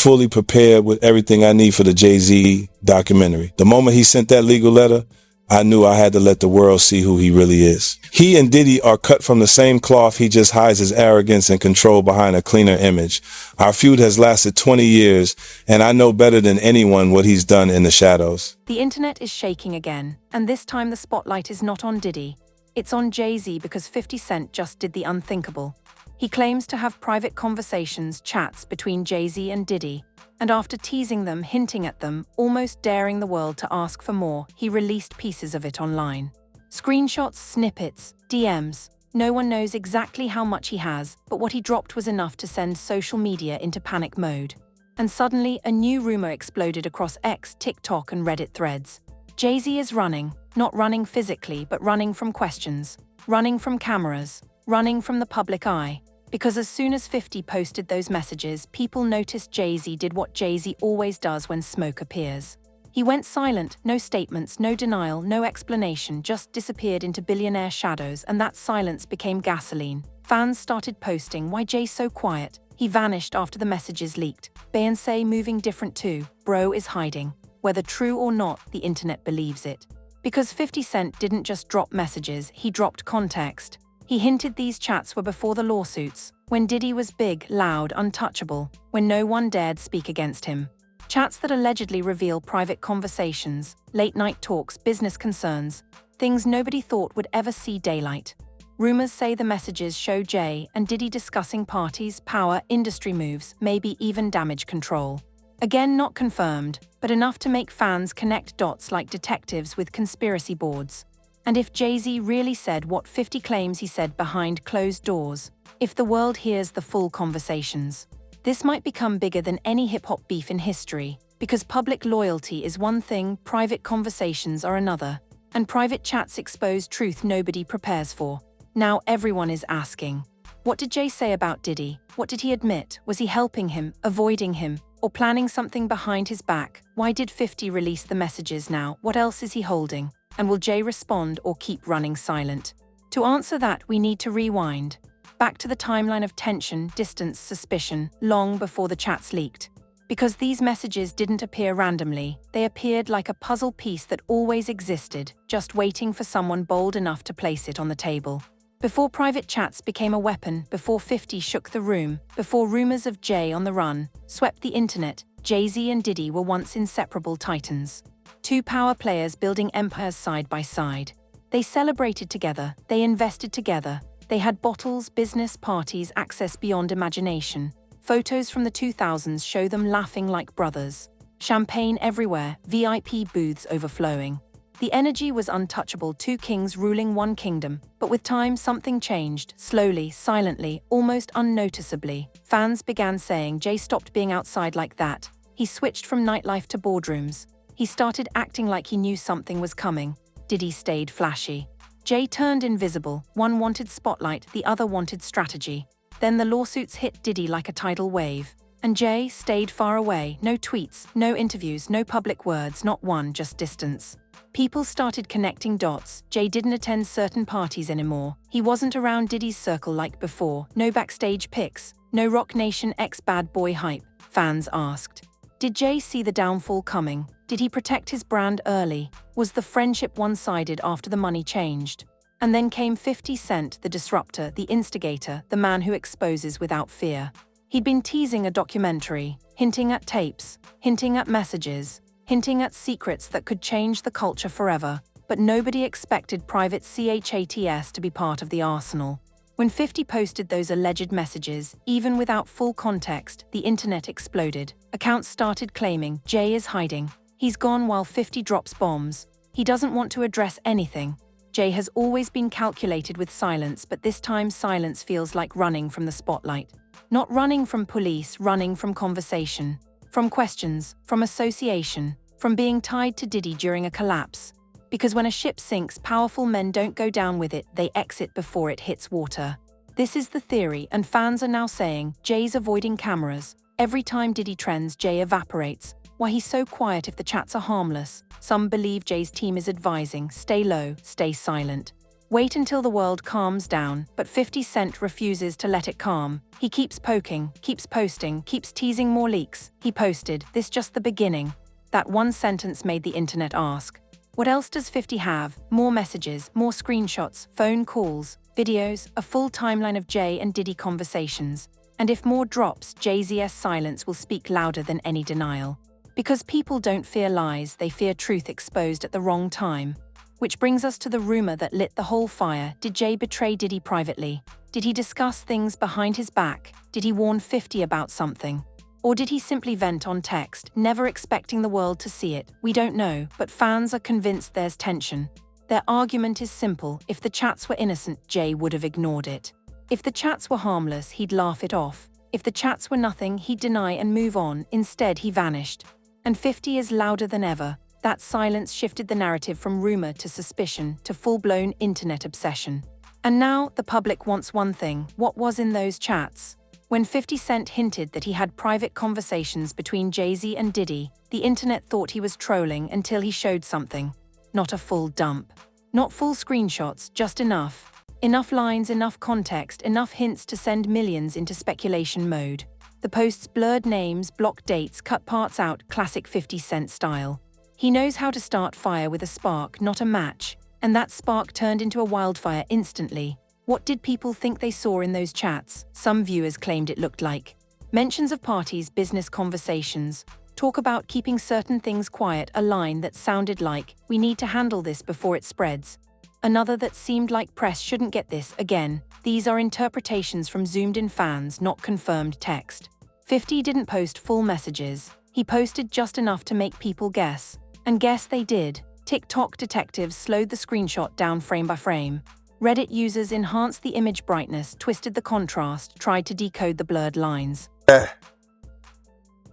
fully prepared with everything I need for the Jay-Z documentary. The moment he sent that legal letter, I knew I had to let the world see who he really is. He and Diddy are cut from the same cloth. He just hides his arrogance and control behind a cleaner image. Our feud has lasted 20 years, and I know better than anyone what he's done in the shadows. The internet is shaking again, and this time the spotlight is not on Diddy. It's on Jay-Z because 50 Cent just did the unthinkable. He claims to have private conversations, chats between Jay-Z and Diddy, and after teasing them, hinting at them, almost daring the world to ask for more, he released pieces of it online. Screenshots, snippets, DMs. No one knows exactly how much he has, but what he dropped was enough to send social media into panic mode. And suddenly, a new rumor exploded across X, TikTok, and Reddit threads. Jay-Z is running, not running physically, but running from questions, running from cameras, running from the public eye. Because as soon as 50 posted those messages, people noticed Jay-Z did what Jay-Z always does when smoke appears. He went silent, no statements, no denial, no explanation, just disappeared into billionaire shadows, and that silence became gasoline. Fans started posting, "Why Jay so quiet? He vanished after the messages leaked. Beyonce moving different too. Bro is hiding." Whether true or not, the internet believes it. Because 50 Cent didn't just drop messages, he dropped context. He hinted these chats were before the lawsuits, when Diddy was big, loud, untouchable, when no one dared speak against him. Chats that allegedly reveal private conversations, late-night talks, business concerns, things nobody thought would ever see daylight. Rumors say the messages show Jay and Diddy discussing parties, power, industry moves, maybe even damage control. Again, not confirmed, but enough to make fans connect dots like detectives with conspiracy boards. And if Jay-Z really said what 50 claims he said behind closed doors, if the world hears the full conversations, this might become bigger than any hip-hop beef in history, because public loyalty is one thing, private conversations are another, and private chats expose truth nobody prepares for. Now everyone is asking, what did Jay say about Diddy? What did he admit? Was he helping him, avoiding him, or planning something behind his back? Why did 50 release the messages now? What else is he holding? And will Jay respond or keep running silent? To answer that, we need to rewind. Back to the timeline of tension, distance, suspicion, long before the chats leaked. Because these messages didn't appear randomly, they appeared like a puzzle piece that always existed, just waiting for someone bold enough to place it on the table. Before private chats became a weapon, before 50 shook the room, before rumors of Jay on the run swept the internet, Jay-Z and Diddy were once inseparable titans. Two power players building empires side by side. They celebrated together, they invested together, they had bottles, business, parties, access beyond imagination. Photos from the 2000s show them laughing like brothers. Champagne everywhere, VIP booths overflowing. The energy was untouchable, two kings ruling one kingdom. But with time, something changed, slowly, silently, almost unnoticeably. Fans began saying Jay stopped being outside like that. He switched from nightlife to boardrooms. He started acting like he knew something was coming. Diddy stayed flashy. Jay turned invisible. One wanted spotlight, the other wanted strategy. Then the lawsuits hit Diddy like a tidal wave. And Jay stayed far away. No tweets, no interviews, no public words, not one, just distance. People started connecting dots. Jay didn't attend certain parties anymore. He wasn't around Diddy's circle like before. No backstage pics, no Roc Nation X Bad Boy hype. Fans asked, did Jay see the downfall coming? Did he protect his brand early? Was the friendship one-sided after the money changed? And then came 50 Cent, the disruptor, the instigator, the man who exposes without fear. He'd been teasing a documentary, hinting at tapes, hinting at messages, hinting at secrets that could change the culture forever. But nobody expected private chats to be part of the arsenal. When 50 posted those alleged messages, even without full context, the internet exploded. Accounts started claiming Jay is hiding. He's gone while 50 drops bombs. He doesn't want to address anything. Jay has always been calculated with silence, but this time silence feels like running from the spotlight. Not running from police, running from conversation. From questions, from association, from being tied to Diddy during a collapse. Because when a ship sinks, powerful men don't go down with it, they exit before it hits water. This is the theory, and fans are now saying, Jay's avoiding cameras. Every time Diddy trends, Jay evaporates. Why he's so quiet if the chats are harmless? Some believe Jay's team is advising, stay low, stay silent. Wait until the world calms down, but 50 Cent refuses to let it calm. He keeps poking, keeps posting, keeps teasing more leaks. He posted, "This just the beginning." That one sentence made the internet ask, what else does 50 have? More messages, more screenshots, phone calls, videos, a full timeline of Jay and Diddy conversations. And if more drops, Jay-Z's silence will speak louder than any denial. Because people don't fear lies, they fear truth exposed at the wrong time. Which brings us to the rumor that lit the whole fire. Did Jay betray Diddy privately? Did he discuss things behind his back? Did he warn 50 about something? Or did he simply vent on text, never expecting the world to see it? We don't know, but fans are convinced there's tension. Their argument is simple: if the chats were innocent, Jay would have ignored it. If the chats were harmless, he'd laugh it off. If the chats were nothing, he'd deny and move on. Instead, he vanished. And 50 is louder than ever. That silence shifted the narrative from rumor to suspicion to full-blown internet obsession. And now, the public wants one thing: what was in those chats? When 50 Cent hinted that he had private conversations between Jay-Z and Diddy, the internet thought he was trolling until he showed something. Not a full dump. Not full screenshots, just enough. Enough lines, enough context, enough hints to send millions into speculation mode. The posts blurred names, blocked dates, cut parts out, classic 50 Cent style. He knows how to start fire with a spark, not a match, and that spark turned into a wildfire instantly. What did people think they saw in those chats? Some viewers claimed it looked like mentions of parties, business conversations, talk about keeping certain things quiet, a line that sounded like, "We need to handle this before it spreads." Another that seemed like press shouldn't get this. Again, these are interpretations from zoomed-in fans, not confirmed text. 50 didn't post full messages. He posted just enough to make people guess. And guess they did. TikTok detectives slowed the screenshot down frame by frame. Reddit users enhanced the image brightness, twisted the contrast, tried to decode the blurred lines.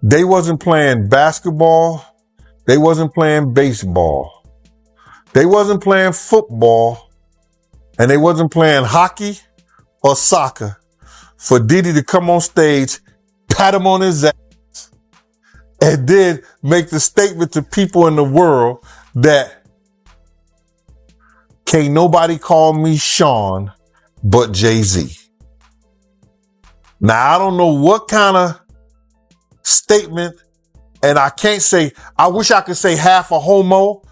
They wasn't playing basketball. They wasn't playing baseball. They wasn't playing football. And they wasn't playing hockey or soccer for Diddy to come on stage, pat him on his ass, and then make the statement to people in the world that can't nobody call me Sean but Jay-Z. Now, I don't know what kind of statement, and I can't say, I wish I could say half a homo.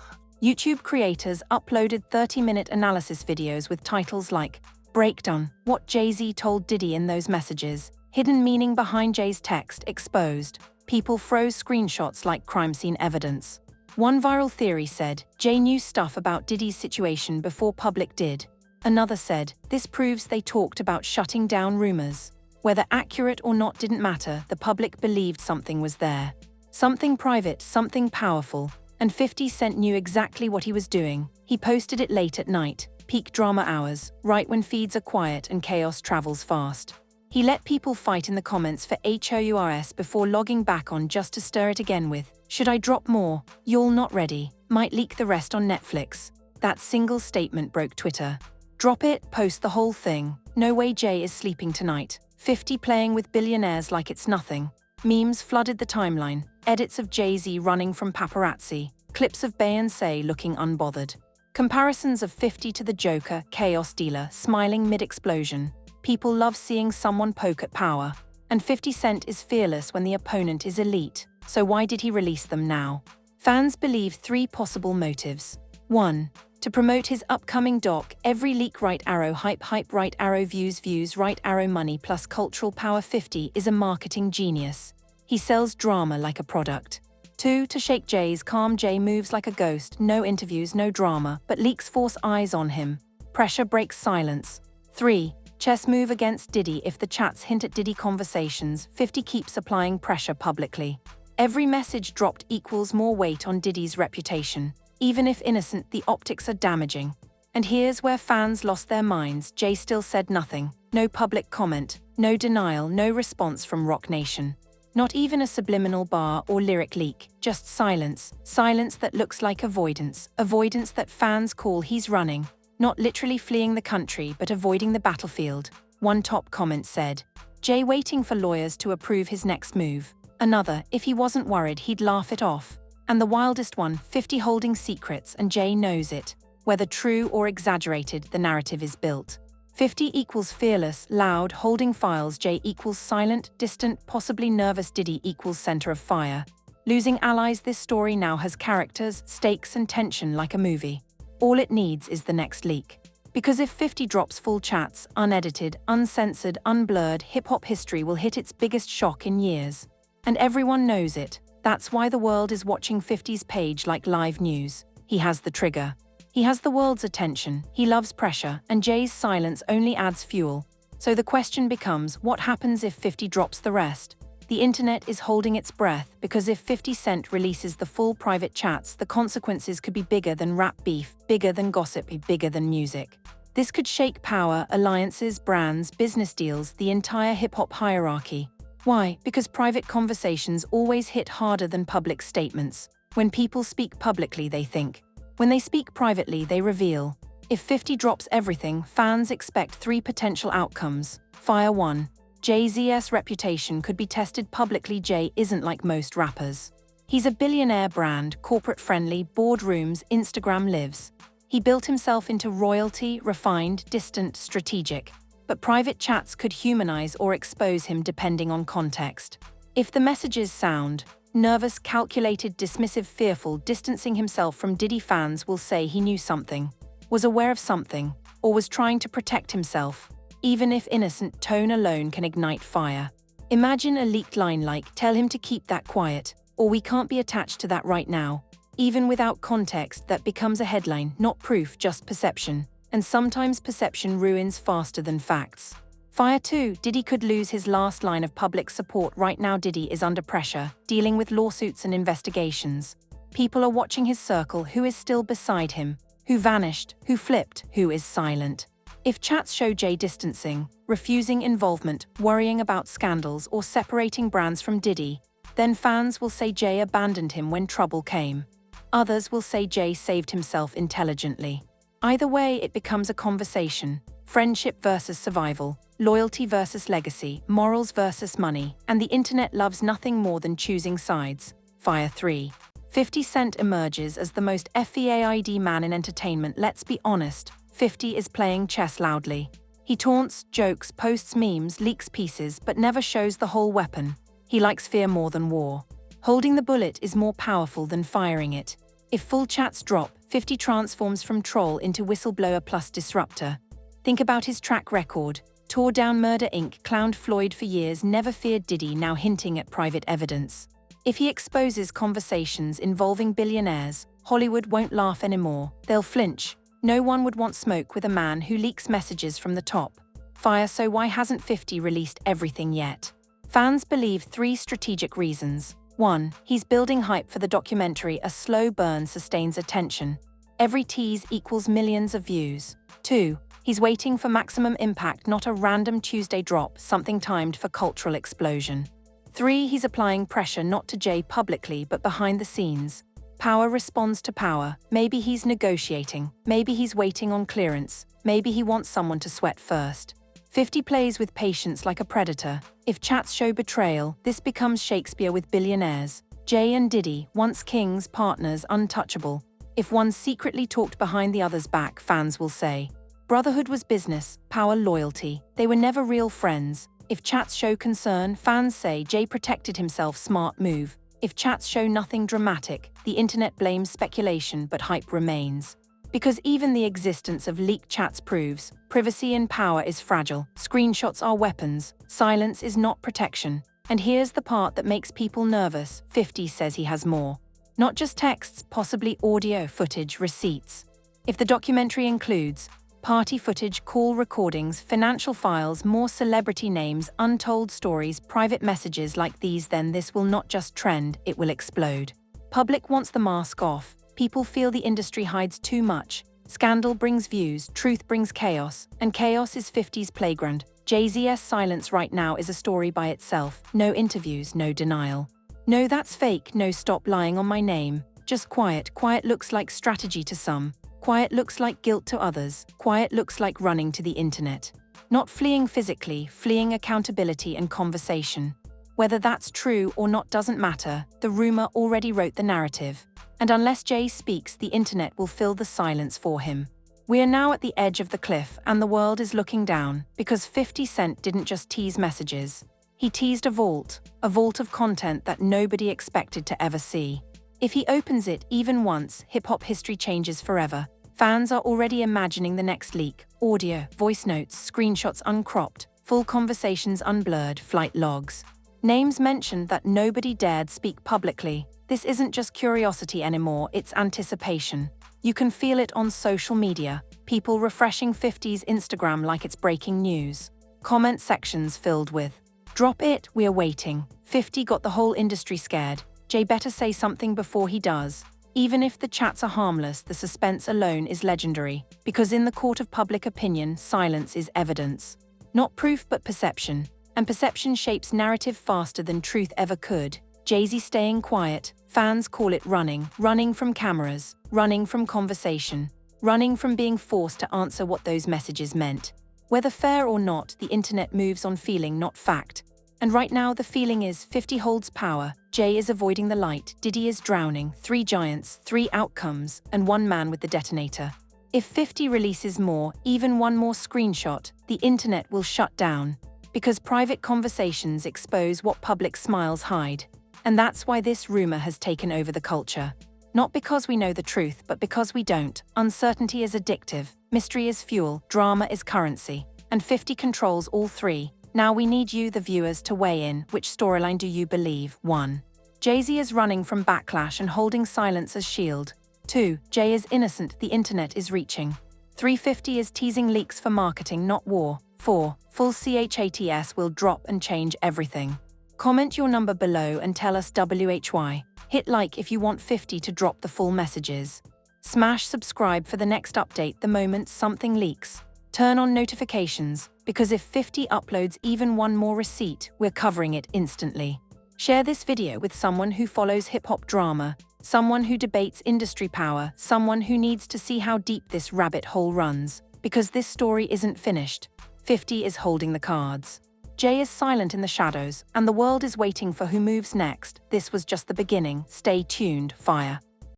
YouTube creators uploaded 30-minute analysis videos with titles like Breakdown, What Jay-Z Told Diddy in Those Messages, Hidden Meaning Behind Jay's Text Exposed. People froze screenshots like crime scene evidence. One viral theory said, Jay knew stuff about Diddy's situation before public did. Another said, this proves they talked about shutting down rumors. Whether accurate or not didn't matter, the public believed something was there. Something private, something powerful. And 50 Cent knew exactly what he was doing. He posted it late at night, peak drama hours, right when feeds are quiet and chaos travels fast. He let people fight in the comments for HOURS before logging back on just to stir it again with, should I drop more? Y'all not ready. Might leak the rest on Netflix. That single statement broke Twitter. Drop it, post the whole thing. No way Jay is sleeping tonight. 50 playing with billionaires like it's nothing. Memes flooded the timeline. Edits of Jay-Z running from paparazzi. Clips of Beyoncé looking unbothered. Comparisons of 50 to the Joker, chaos dealer, smiling mid-explosion. People love seeing someone poke at power. And 50 Cent is fearless when the opponent is elite. So why did he release them now? Fans believe 3 possible motives. 1. To promote his upcoming doc, every leak right arrow hype right arrow views right arrow money plus cultural power. 50 is a marketing genius. He sells drama like a product. 2. To shake Jay's calm. Jay moves like a ghost, no interviews, no drama, but leaks force eyes on him. Pressure breaks silence. 3. Chess move against Diddy. If the chats hint at Diddy conversations, 50 keeps applying pressure publicly. Every message dropped equals more weight on Diddy's reputation. Even if innocent, the optics are damaging. And here's where fans lost their minds. Jay still said nothing. No public comment, no denial, no response from Rock Nation. Not even a subliminal bar or lyric leak, just silence. Silence that looks like avoidance. Avoidance that fans call he's running. Not literally fleeing the country, but avoiding the battlefield. One top comment said, Jay waiting for lawyers to approve his next move. Another, if he wasn't worried, he'd laugh it off. And the wildest one, 50 holding secrets and Jay knows it. Whether true or exaggerated, the narrative is built. 50 equals fearless, loud, holding files. J equals silent, distant, possibly nervous. Diddy equals center of fire. Losing allies. This story now has characters, stakes, and tension like a movie. All it needs is the next leak. Because if 50 drops full chats, unedited, uncensored, unblurred, hip-hop history will hit its biggest shock in years. And everyone knows it. That's why the world is watching 50's page like live news. He has the trigger. He has the world's attention. He loves pressure, and Jay's silence only adds fuel. So the question becomes, what happens if 50 drops the rest? The internet is holding its breath because if 50 Cent releases the full private chats, the consequences could be bigger than rap beef, bigger than gossip, bigger than music. This could shake power, alliances, brands, business deals, the entire hip-hop hierarchy. Why? Because private conversations always hit harder than public statements. When people speak publicly, they think. When they speak privately, they reveal. If 50 drops everything, fans expect 3 potential outcomes. Fire 1. Jay-Z's reputation could be tested publicly. Jay isn't like most rappers. He's a billionaire brand, corporate-friendly, boardrooms, Instagram lives. He built himself into royalty, refined, distant, strategic. But private chats could humanize or expose him depending on context. If the messages sound nervous, calculated, dismissive, fearful, distancing himself from Diddy, fans will say he knew something, was aware of something, or was trying to protect himself. Even if innocent, tone alone can ignite fire. Imagine a leaked line like, "Tell him to keep that quiet," or "We can't be attached to that right now." Even without context, that becomes a headline, not proof, just perception. And sometimes perception ruins faster than facts. Fire 2. Diddy could lose his last line of public support. Right now Diddy is under pressure, dealing with lawsuits and investigations. People are watching his circle. Who is still beside him? Who vanished? Who flipped? Who is silent? If chats show Jay distancing, refusing involvement, worrying about scandals, or separating brands from Diddy, then fans will say Jay abandoned him when trouble came. Others will say Jay saved himself intelligently. Either way, it becomes a conversation. Friendship versus survival, loyalty versus legacy, morals versus money, and the internet loves nothing more than choosing sides. Fire 3. 50 Cent emerges as the most FEAID man in entertainment. Let's be honest, 50 is playing chess loudly. He taunts, jokes, posts memes, leaks pieces, but never shows the whole weapon. He likes fear more than war. Holding the bullet is more powerful than firing it. If full chats drop, 50 transforms from troll into whistleblower plus disruptor. Think about his track record. Tore down Murder Inc., clowned Floyd for years, never feared Diddy, now hinting at private evidence. If he exposes conversations involving billionaires, Hollywood won't laugh anymore. They'll flinch. No one would want smoke with a man who leaks messages from the top. Fire. So why hasn't 50 released everything yet? Fans believe 3 strategic reasons. 1. He's building hype for the documentary. A slow burn sustains attention. Every tease equals millions of views. 2. He's waiting for maximum impact, not a random Tuesday drop, something timed for cultural explosion. 3. He's applying pressure not to Jay publicly but behind the scenes. Power responds to power. Maybe he's negotiating. Maybe he's waiting on clearance. Maybe he wants someone to sweat first. 50 plays with patience like a predator. If chats show betrayal, this becomes Shakespeare with billionaires. Jay and Diddy, once kings, partners, untouchable. If one secretly talked behind the other's back, fans will say, brotherhood was business, power loyalty. They were never real friends. If chats show concern, fans say Jay protected himself, smart move. If chats show nothing dramatic, the internet blames speculation, but hype remains. Because even the existence of leaked chats proves privacy and power is fragile. Screenshots are weapons. Silence is not protection. And here's the part that makes people nervous. 50 says he has more. Not just texts, possibly audio, footage, receipts. If the documentary includes party footage, call recordings, financial files, more celebrity names, untold stories, private messages like these, then this will not just trend, it will explode. Public wants the mask off. People feel the industry hides too much. Scandal brings views, truth brings chaos, and chaos is 50's playground. Jay-Z's silence right now is a story by itself. No interviews, no denial. No, that's fake, no, stop lying on my name. Just quiet. Quiet looks like strategy to some. Quiet looks like guilt to others. Quiet looks like running to the internet. Not fleeing physically, fleeing accountability and conversation. Whether that's true or not doesn't matter, the rumor already wrote the narrative. And unless Jay speaks, the internet will fill the silence for him. We are now at the edge of the cliff and the world is looking down, because 50 Cent didn't just tease messages. He teased a vault of content that nobody expected to ever see. If he opens it even once, hip-hop history changes forever. Fans are already imagining the next leak: audio, voice notes, screenshots uncropped, full conversations unblurred, flight logs. Names mentioned that nobody dared speak publicly. This isn't just curiosity anymore, it's anticipation. You can feel it on social media, people refreshing 50's Instagram like it's breaking news. Comment sections filled with, "Drop it, we're waiting. 50 got the whole industry scared. Jay better say something before he does." Even if the chats are harmless, the suspense alone is legendary, because in the court of public opinion, silence is evidence. Not proof but perception. And perception shapes narrative faster than truth ever could. Jay-Z staying quiet, fans call it running from cameras, running from conversation, running from being forced to answer what those messages meant. Whether fair or not, the internet moves on feeling, not fact. And right now the feeling is 50 holds power, Jay is avoiding the light, Diddy is drowning, 3 giants, 3 outcomes, and 1 man with the detonator. If 50 releases more, even one more screenshot, the internet will shut down. Because private conversations expose what public smiles hide. And that's why this rumor has taken over the culture. Not because we know the truth, but because we don't. Uncertainty is addictive, mystery is fuel, drama is currency. And 50 controls all 3. Now we need you, the viewers, to weigh in. Which storyline do you believe? 1. Jay-Z is running from backlash and holding silence as shield. 2. Jay is innocent, the internet is reaching. 350 is teasing leaks for marketing, not war. 4. Full CHATS will drop and change everything. Comment your number below and tell us WHY. Hit like if you want 50 to drop the full messages. Smash subscribe for the next update the moment something leaks. Turn on notifications, because if 50 uploads even one more receipt, we're covering it instantly. Share this video with someone who follows hip-hop drama, someone who debates industry power, someone who needs to see how deep this rabbit hole runs. Because this story isn't finished. 50 is holding the cards. Jay is silent in the shadows, and the world is waiting for who moves next. This was just the beginning. Stay tuned, fire.